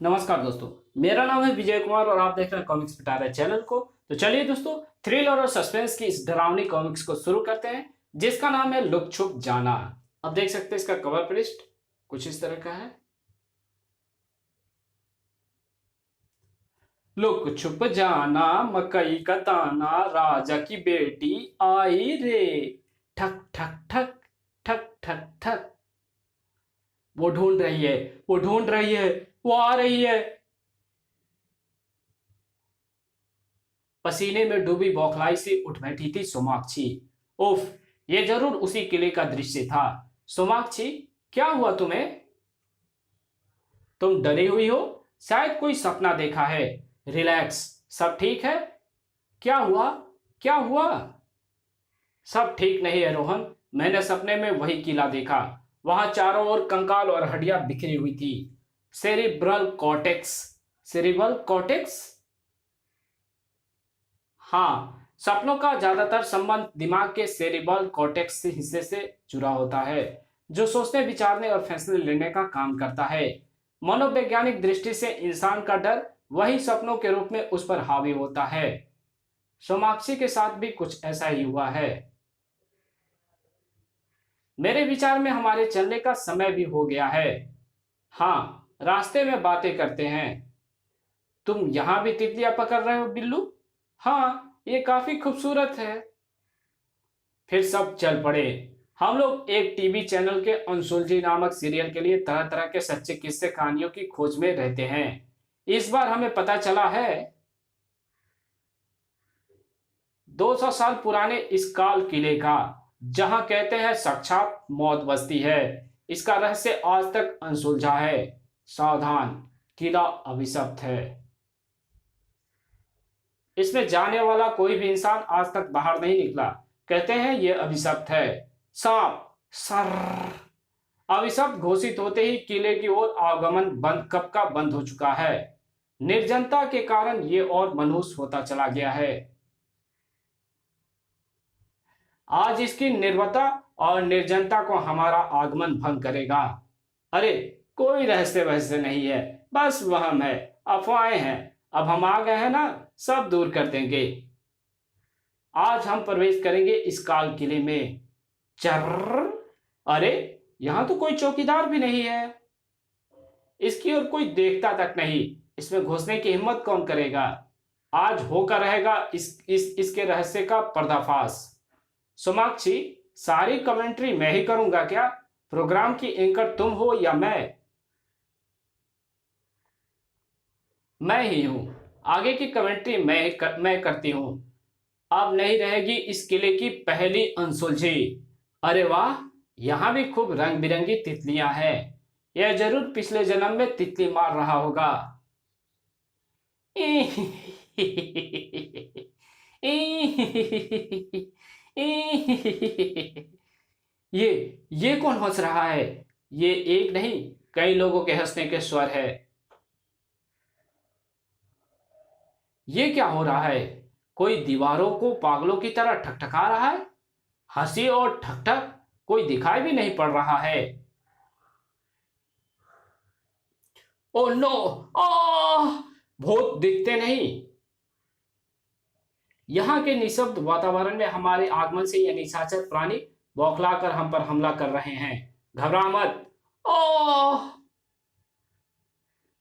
नमस्कार दोस्तों, मेरा नाम है विजय कुमार और आप देख रहे हैं कॉमिक्स पिटारा चैनल को। तो चलिए दोस्तों, थ्रिल और सस्पेंस की इस डरावनी कॉमिक्स को शुरू करते हैं जिसका नाम है लुक छुप जाना। अब देख सकते हैं इसका कवर पृष्ठ कुछ इस तरह का है। लुक छुप जाना, मकई का दाना, राजा की बेटी आई रे, ठक ठक ठक ठक ठक ठक। वो ढूंढ रही है, वो ढूंढ रही है, वो आ रही है। पसीने में डूबी बौखलाई से उठ बैठी थी सोमाक्षी। उफ, ये जरूर उसी किले का दृश्य था। सोमाक्षी, क्या हुआ तुम्हें? तुम डरी हुई हो, शायद कोई सपना देखा है। रिलैक्स, सब ठीक है। क्या हुआ? क्या हुआ? सब ठीक नहीं है रोहन। मैंने सपने में वही किला देखा। वहां चारों ओर कंकाल और हड्डियां बिखरी हुई थी। Cerebral cortex. Cerebral cortex? हाँ, सपनों का ज्यादातर संबंध दिमाग के सेरिब्रल कॉर्टेक्स से हिस्से से जुड़ा होता है, जो सोचने, विचारने और फैसले लेने का काम करता है। मनोवैज्ञानिक दृष्टि से इंसान का डर वही सपनों के रूप में उस पर हावी होता है। सोमाक्षी के साथ भी कुछ ऐसा ही हुआ है। मेरे विचार में हमारे चलने का समय भी हो गया है। हाँ, रास्ते में बातें करते हैं। तुम यहां भी तितलियां पकड़ रहे हो बिल्लू? हाँ, ये काफी खूबसूरत है। फिर सब चल पड़े। हम लोग एक टीवी चैनल के अनसुलझी नामक सीरियल के लिए तरह तरह के सच्चे किस्से कहानियों की खोज में रहते हैं। इस बार हमें पता चला है 200 साल पुराने इस काल किले का, जहां कहते हैं साक्षात मौत बसती है। इसका रहस्य आज तक अनसुलझा है। सावधान, किला अभिशप्त है। इसमें जाने वाला कोई भी इंसान आज तक बाहर नहीं निकला। कहते हैं यह अभिशप्त है। सांप, सर। अभिशप्त घोषित होते ही किले की ओर आगमन बंद कब का बंद हो चुका है। निर्जनता के कारण ये और मनहूस होता चला गया है। आज इसकी निर्भरता और निर्जनता को हमारा आगमन भंग करेगा। अरे, कोई रहस्य वहस्य नहीं है, बस वहम है, अफवाहें हैं। अब हम आ गए हैं ना, सब दूर कर देंगे। आज हम प्रवेश करेंगे इस काल किले में। चर्र। अरे, यहां तो कोई चौकीदार भी नहीं है। इसकी ओर कोई देखता तक नहीं। इसमें घुसने की हिम्मत कौन करेगा? आज होकर रहेगा इसके रहस्य का पर्दाफाश। सोमाक्षी, सारी कमेंट्री मैं ही करूंगा क्या? प्रोग्राम की एंकर तुम हो या मैं ही हूं। आगे की कमेंट्री मैं करती हूं। अब नहीं रहेगी इस किले की पहली अनसुलझी। अरे वाह, यहां भी खूब रंग बिरंगी तितलियां हैं। यह जरूर पिछले जन्म में तितली मार रहा होगा। ये ये कौन हंस रहा है? ये एक नहीं, कई लोगों के हंसने के स्वर है। ये क्या हो रहा है? कोई दीवारों को पागलों की तरह ठकठका रहा है। हंसी और ठकठक कोई दिखाई भी नहीं पड़ रहा है। Oh no! आह! भूत दिखते नहीं। यहाँ के निशब्द वातावरण में हमारे आगमन से ये निशाचर प्राणी बौखलाकर हम पर हमला कर रहे हैं। घबरा मत। ओह!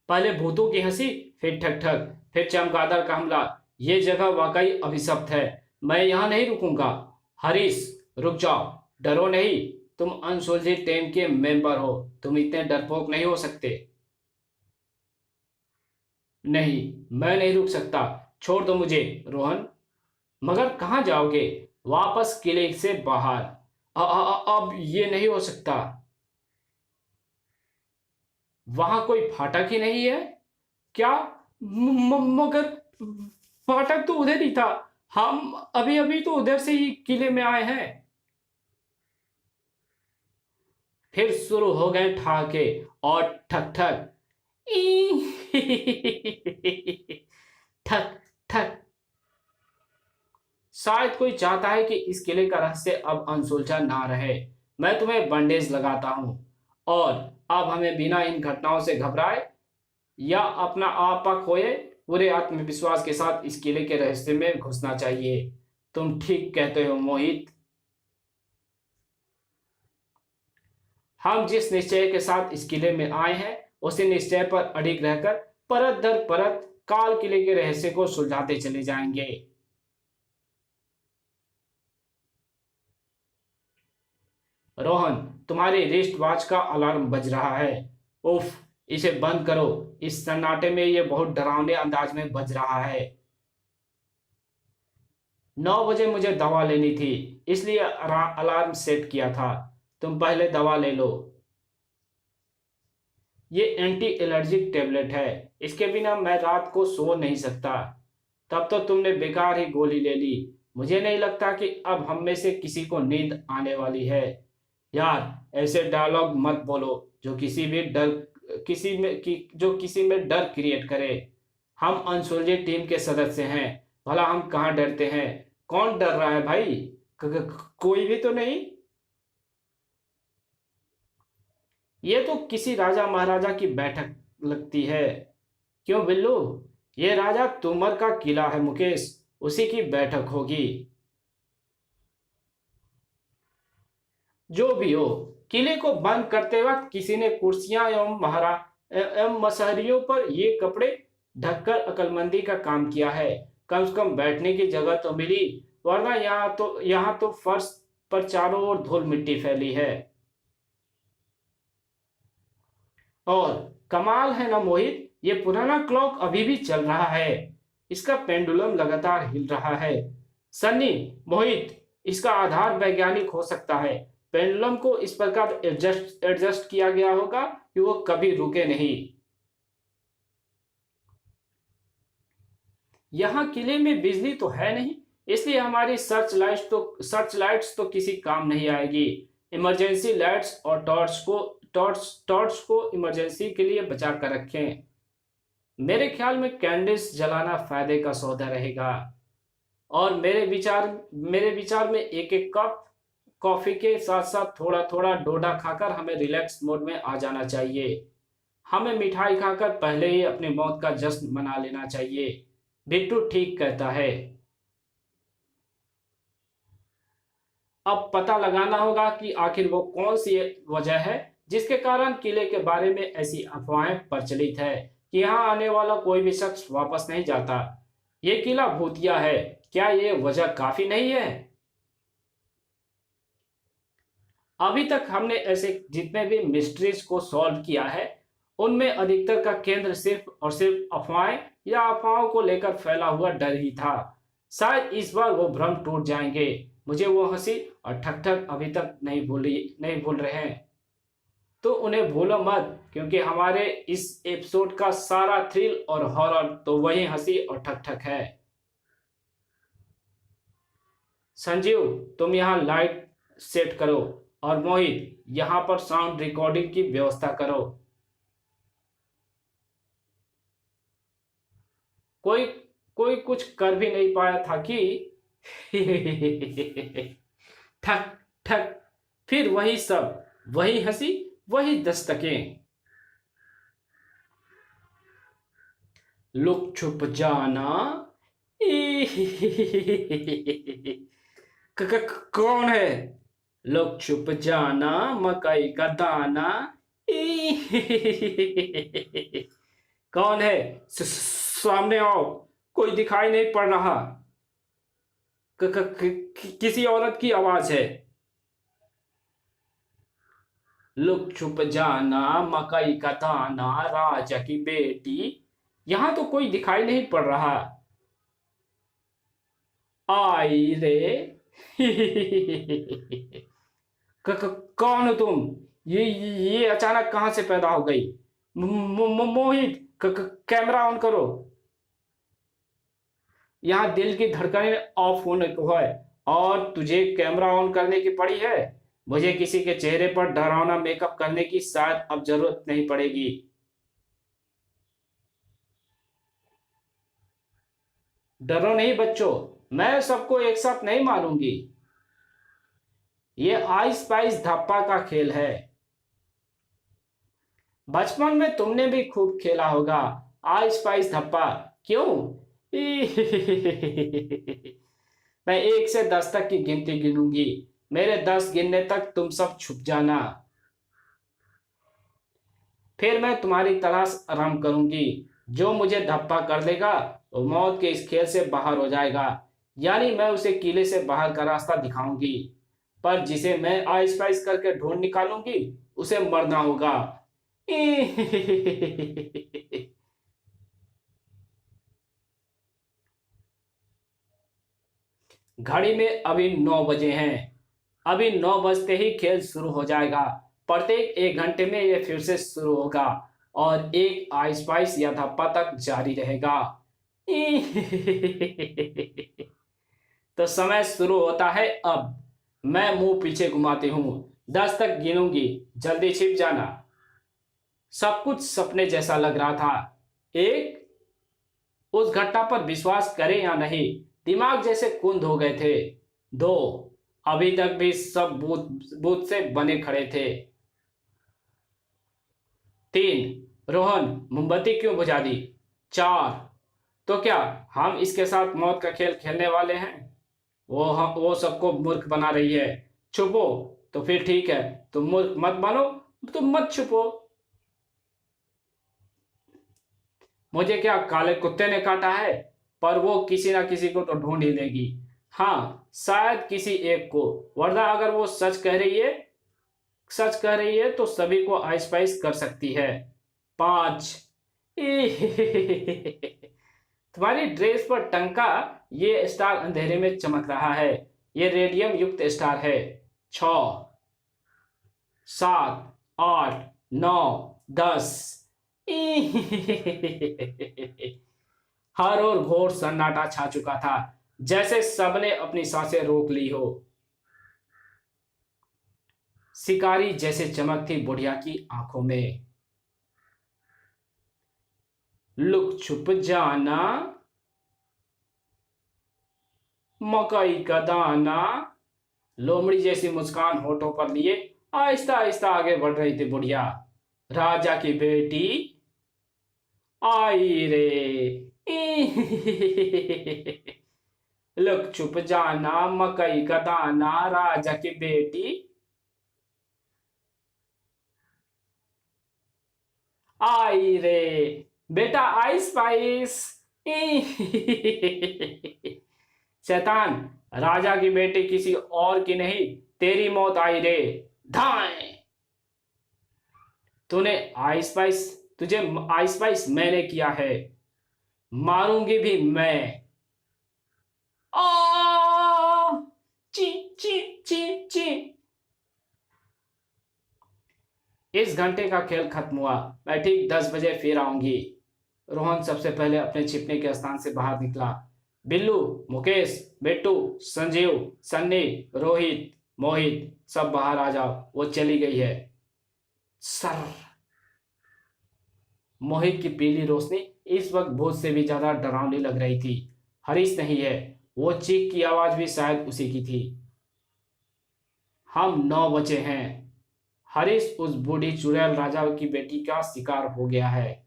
पहले भूतों की हंसी, फिर ठक ठक, फिर चमगादड़ का हमला। ये जगह वाकई अभिशप्त है। मैं यहाँ नहीं रुकूंगा। हरीश, रुक जाओ। डरो नहीं। तुम अनसुलझी टीम के मेंबर हो। तुम इतने डरपोक नहीं हो सकते। नहीं, मैं नहीं रुक सकता। छोड़ दो मुझे रोहन। मगर कहाँ जाओगे? वापस किले से बाहर। अब ये नहीं हो सकता। वहां कोई फाटक ही नहीं है क्या? मगर फाटक तो उधर ही था। हम अभी अभी तो उधर से ही किले में आए हैं। फिर शुरू हो गए ठहाके और ठक ठक। ठक ठक। शायद कोई चाहता है कि इस किले का रहस्य अब अनसुलझा ना रहे। मैं तुम्हें बैंडेज लगाता हूं और अब हमें बिना इन घटनाओं से घबराए या अपना आपा खोए, पूरे आत्मविश्वास के साथ इस किले के रहस्य में घुसना चाहिए। तुम ठीक कहते हो मोहित। हम जिस निश्चय के साथ इस किले में आए हैं, उसी निश्चय पर अडिग रहकर परत दर परत काल किले के रहस्य को सुलझाते चले जाएंगे। रोहन, तुम्हारे रिस्ट वॉच का अलार्म बज रहा है। उफ, इसे बंद करो। इस सन्नाटे में यह बहुत डरावने अंदाज में बज रहा है। 9 बजे मुझे दवा लेनी थी, इसलिए अलार्म सेट किया था। तुम पहले दवा ले लो। ये एंटी एलर्जिक टेबलेट है, इसके बिना मैं रात को सो नहीं सकता। तब तो तुमने बेकार ही गोली ले ली। मुझे नहीं लगता कि अब हम में से किसी को नींद आने वाली है। यार, ऐसे डायलॉग मत बोलो जो किसी में डर क्रिएट करे। हम अनसुलझी टीम के सदस्य हैं, भला हम कहाँ डरते हैं? कौन डर रहा है भाई? कोई भी तो नहीं। ये तो किसी राजा महाराजा की बैठक लगती है। क्यों बिल्लू? ये राजा तोमर का किला है मुकेश, उसी की बैठक होगी। जो भी हो, किले को बंद करते वक्त किसी ने कुर्सियां एवं मसहरियों पर ये कपड़े ढककर अकलमंदी का काम किया है। कम से कम बैठने की जगह तो मिली, वरना यहाँ तो फर्श पर चारों ओर धूल मिट्टी फैली है। और कमाल है ना मोहित, ये पुराना क्लॉक अभी भी चल रहा है। इसका पेंडुलम लगातार हिल रहा है। सन्नी, मोहित, इसका आधार वैज्ञानिक हो सकता है। पेंडुलम को इस प्रकार एडजस्ट किया गया होगा कि वो कभी रुके नहीं। यहाँ किले में बिजली तो है नहीं, इसलिए हमारी सर्च लाइट्स तो किसी काम नहीं आएगी। इमरजेंसी लाइट्स और टॉर्च को इमरजेंसी के लिए बचा कर रखें। मेरे ख्याल में कैंडल्स जलाना फायदे का सौदा रहेगा। और मेरे विचार में एक एक कप कॉफी के साथ साथ थोड़ा थोड़ा डोडा खाकर हमें रिलैक्स मोड में आ जाना चाहिए। हमें मिठाई खाकर पहले ही अपनी मौत का जश्न मना लेना चाहिए। बिट्टू ठीक कहता है। अब पता लगाना होगा कि आखिर वो कौन सी वजह है जिसके कारण किले के बारे में ऐसी अफवाहें प्रचलित है कि यहाँ आने वाला कोई भी शख्स वापस नहीं जाता। ये किला भूतिया है, क्या ये वजह काफी नहीं है? अभी तक हमने ऐसे जितने भी मिस्ट्रीज को सॉल्व किया है, उनमें अधिकतर का केंद्र सिर्फ और सिर्फ अफवाहें या अफवाहों को लेकर फैला हुआ डर ही था। शायद इस बार वो भ्रम टूट जाएंगे। मुझे वो हंसी और ठक ठक अभी तक नहीं भूल रहे हैं। तो उन्हें भूलो मत, क्योंकि हमारे इस एपिसोड का सारा थ्रिल और हॉरर तो वही हंसी और ठक ठक है। संजीव, तुम यहाँ लाइट सेट करो और मोहित यहाँ पर साउंड रिकॉर्डिंग की व्यवस्था करो। कोई कोई कुछ कर भी नहीं पाया था कि ठक ठक, फिर वही सब, वही हंसी, वही दस्तकें। लुक छुप जाना। कौन है? लुक छुप जाना, मकई का दाना। कौन है? सामने आओ, कोई दिखाई नहीं पड़ रहा। किसी औरत की आवाज है। लुक छुप जाना, मकई का दाना, राजा की बेटी। यहां तो कोई दिखाई नहीं पड़ रहा। आई रे। कौन हो तुम? ये अचानक कहां से पैदा हो गई? मोहित, कैमरा ऑन करो। यहाँ दिल की धड़कनें ऑफ होने को है और तुझे कैमरा ऑन करने की पड़ी है। मुझे किसी के चेहरे पर डरावना मेकअप करने की शायद अब जरूरत नहीं पड़ेगी। डरो नहीं बच्चों, मैं सबको एक साथ नहीं मारूंगी। ये आइस पाइस धप्पा का खेल है। बचपन में तुमने भी खूब खेला होगा आइस पाइस धप्पा, क्यों? मैं 1 से 10 तक की गिनती गिनूंगी, मेरे 10 गिनने तक तुम सब छुप जाना, फिर मैं तुम्हारी तलाश आरंभ करूंगी। जो मुझे धप्पा कर देगा वो मौत के इस खेल से बाहर हो जाएगा, यानी मैं उसे किले से बाहर का रास्ता दिखाऊंगी, पर जिसे मैं आइस पाइस करके ढूंढ निकालूंगी उसे मरना होगा। घड़ी में अभी 9 बजे हैं, अभी 9 बजते ही खेल शुरू हो जाएगा। प्रत्येक 1 घंटे में यह फिर से शुरू होगा और एक आइस पाइस या धप्पा तक जारी रहेगा। तो समय शुरू होता है अब। मैं मुंह पीछे घुमाती हूं, 10 तक गिनूंगी, जल्दी छिप जाना। सब कुछ सपने जैसा लग रहा था। एक, उस घटना पर विश्वास करें या नहीं, दिमाग जैसे कुंद हो गए थे। 2, अभी तक भी सब बूथ बूथ से बने खड़े थे। 3, रोहन मोमबत्ती क्यों बुझा दी? 4, तो क्या हम इसके साथ मौत का खेल खेलने वाले हैं? वो सबको मूर्ख बना रही है। छुपो, तो फिर ठीक है, तुम मूर्ख मत बनो, तुम मत छुपो। मुझे क्या काले कुत्ते ने काटा है, पर वो किसी ना किसी को तो ढूंढ ही लेगी। हाँ, शायद किसी एक को, वरना अगर वो सच कह रही है तो सभी को आइस पाइस कर सकती है। 5, तुम्हारी ड्रेस पर टंका ये स्टार अंधेरे में चमक रहा है, ये रेडियम युक्त स्टार है। 6, 7, 8, 9, 10। हर ओर घोर सन्नाटा छा चुका था, जैसे सबने अपनी सांसें रोक ली हो। शिकारी जैसे चमक थी बुढ़िया की आंखों में। लुक छुप जाना, मकई का दाना। लोमड़ी जैसी मुस्कान होठों पर लिए आहिस्ता आहिस्ता आगे बढ़ रही थी बुढ़िया। राजा की बेटी आई रे। लुक छुप जाना, मकई का दाना, राजा की बेटी आई रे। बेटा आइस पाइस। शैतान, राजा की बेटी किसी और की नहीं, तेरी मौत आई रे। धाए। तुझे आइस पाइस मैंने किया है, मारूंगी भी मैं। आ ची ची ची ची। इस घंटे का खेल खत्म हुआ, मैं ठीक 10 बजे फिर आऊंगी। रोहन सबसे पहले अपने छिपने के स्थान से बाहर निकला। बिल्लू, मुकेश, बिट्टू, संजीव, सन्नी, रोहित, मोहित, सब बाहर आ जाओ, वो चली गई है। सर। मोहित की पीली रोशनी इस वक्त भूत से भी ज्यादा डरावनी लग रही थी। हरीश नहीं है, वो चीख की आवाज भी शायद उसी की थी। हम 9 बचे हैं। हरीश उस बूढ़ी चुड़ैल राजा की बेटी का शिकार हो गया है।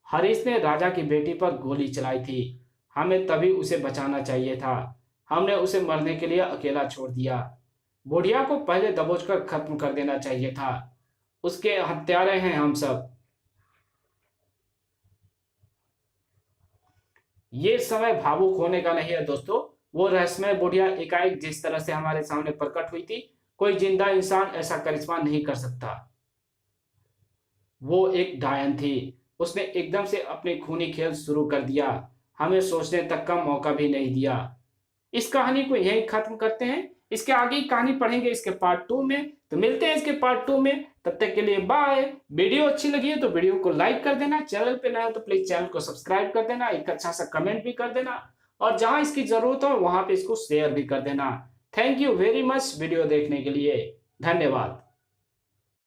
हरीश ने राजा की बेटी पर गोली चलाई थी, हमें तभी उसे बचाना चाहिए था। हमने उसे मरने के लिए अकेला छोड़ दिया। बुढ़िया को पहले दबोचकर खत्म कर देना चाहिए था। उसके हत्यारे हैं हम सब। ये समय भावुक होने का नहीं है दोस्तों। वो रहस्यमय बुढ़िया एकाएक जिस तरह से हमारे सामने प्रकट हुई थी, कोई जिंदा इंसान ऐसा करिश्मा नहीं कर सकता। वो एक डायन थी, उसने एकदम से अपनी खूनी खेल शुरू कर दिया, हमें सोचने तक का मौका भी नहीं दिया। इस कहानी को यहीं खत्म करते हैं, इसके आगे की कहानी पढ़ेंगे इसके पार्ट 2 में। तो मिलते हैं इसके पार्ट 2 में, तब तक के लिए बाय। वीडियो अच्छी लगी है तो वीडियो को लाइक कर देना, चैनल पे नया हो तो प्लीज चैनल को सब्सक्राइब कर देना, एक अच्छा सा कमेंट भी कर देना, और जहां इसकी जरूरत हो वहां पे इसको शेयर भी कर देना। Thank you very much video देखने के लिए, धन्यवाद।